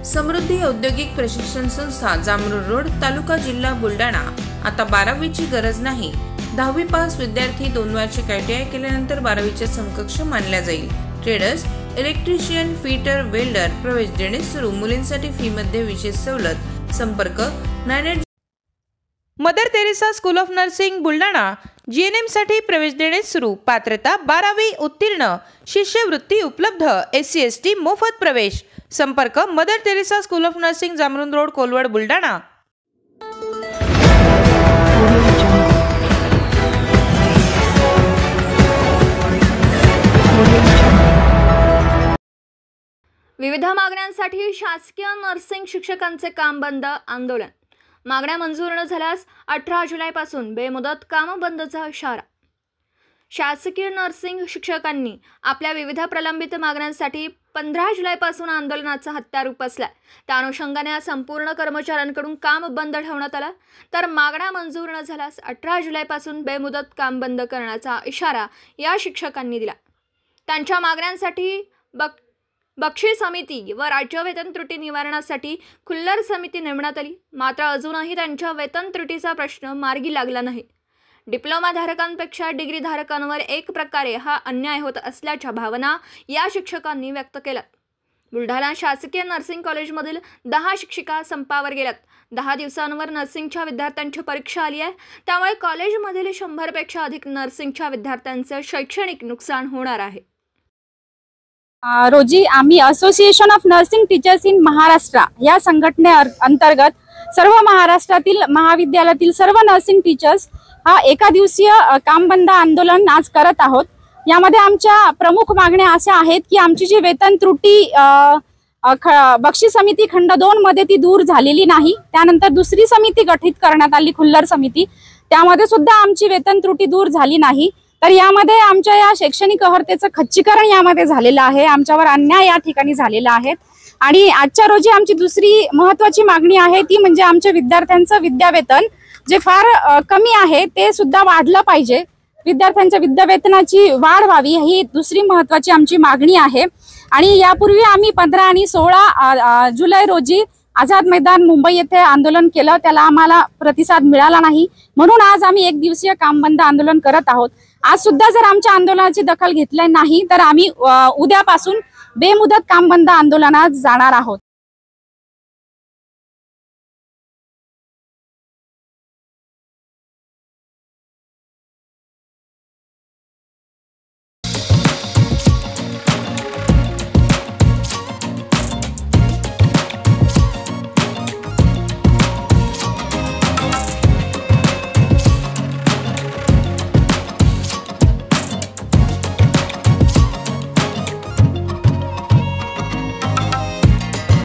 समृद्धी औद्योगिक प्रशिक्षण संस्था जामरुड रोड तालुका जिल्हा बुलढाणा। आता 12वीची गरज नाही। 10वी पास विद्यार्थी 2 वार्षिक ITI केल्यानंतर 12वीच्या समकक्ष मानल्या जाईल। ट्रेडर्स, इलेक्ट्रिशियन, फिटर, वेल्डर प्रवेश देणे सुरू। मुलींसाठी फी मध्ये विशेष सवलत। संपर्क 98 Mother Teresa school of nursing Buldhana. GNM साठी प्रवेश देणे सुरू। पात्रता 12वी उत्तीर्ण। शिष्यवृत्ती उपलब्ध। SC ST मोफत प्रवेश। संपर्क Mother Teresa school of nursing Jamrud road Kolwad Buldhana. विविध मागण्यांसाठी शासकीय नर्सिंग शिक्षकांचे काम बंद आंदोलन। मागण्या मंजूर न झाल्यास 18 जुलैपासून बेमुदत काम बंदचा इशारा। शासकीय नर्सिंग शिक्षकांनी आपल्या विविध प्रलंबित मागण्यांसाठी 15 जुलैपासून आंदोलनाचा हत्यार उपसलाय। त्या अनुषंगाने संपूर्ण कर्मचाऱ्यांकडून काम बंद ठेवण्यात आला, तर मागण्या मंजूर न झाल्यास 18 जुलैपासून बेमुदत काम बंद करण्याचा इशारा या शिक्षकांनी दिला। त्यांच्या मागण्यांसाठी बक्षी समिती व राज्य वेतन त्रुटी निवारणासाठी खुल्लर समिती नेमण्यात आली, मात्र अजूनही त्यांच्या वेतन त्रुटीचा प्रश्न मार्गी लागला नाही। डिप्लोमा धारकांपेक्षा डिग्री धारकांवर एक प्रकारे हा अन्याय होत असल्याच्या भावना या शिक्षकांनी व्यक्त केल्यात। बुलढाणा शासकीय नर्सिंग कॉलेजमधील 10 शिक्षिका संपावर गेल्यात। 10 दिवसांवर नर्सिंगच्या विद्यार्थ्यांची परीक्षा आली आहे, त्यामुळे कॉलेजमधील 100 पेक्षा अधिक नर्सिंगच्या विद्यार्थ्यांचे शैक्षणिक नुकसान होणार आहे। रोजी आम्ही association of nursing teachers in Maharashtra या संघटने अंतर्गत सर्व महाराष्ट्रातील महाविद्यालयातील सर्व नर्सिंग टीचर्स हा एका दिवसीय काम बंद आंदोलन आज करत आहोत। यामध्ये आमच्या प्रमुख मागण्या अशा आहेत की आमची जी वेतन त्रुटी बक्षी समिती खंड 2 मध्ये ती दूर झालेली नाही। त्यानंतर दुसरी समिती गठीत करण्यात आली खुल्लर समिती, त्यामध्ये सुद्धा आमची वेतन त्रुटी दूर झाली नाही। तर यामध्ये आमच्या या शैक्षणिक अर्हतेचं खच्चीकरण यामध्ये झालेलं आहे। आमच्यावर अन्याय या ठिकाणी झालेला आहे। आणि आजच्या रोजी आमची दुसरी महत्त्वाची मागणी आहे ती म्हणजे आमच्या विद्यार्थ्यांचं विद्यावेतन जे फार कमी आहे ते सुद्धा वाढलं पाहिजे। विद्यार्थ्यांच्या विद्यावेतनाची वाढ व्हावी ही दुसरी महत्त्वाची आमची मागणी आहे। आणि यापूर्वी आम्ही 15 आणि 16 जुलै रोजी आझाद मैदान मुंबई येथे आंदोलन केलं, त्याला आम्हाला प्रतिसाद मिळाला नाही, म्हणून आज आम्ही एक दिवसीय काम बंद आंदोलन करत आहोत। आज सुद्धा जर आमच्या आंदोलनाची दखल घेतली नाही तर आम्ही उद्यापासून बेमुदत काम बंद आंदोलनात जाणार आहोत।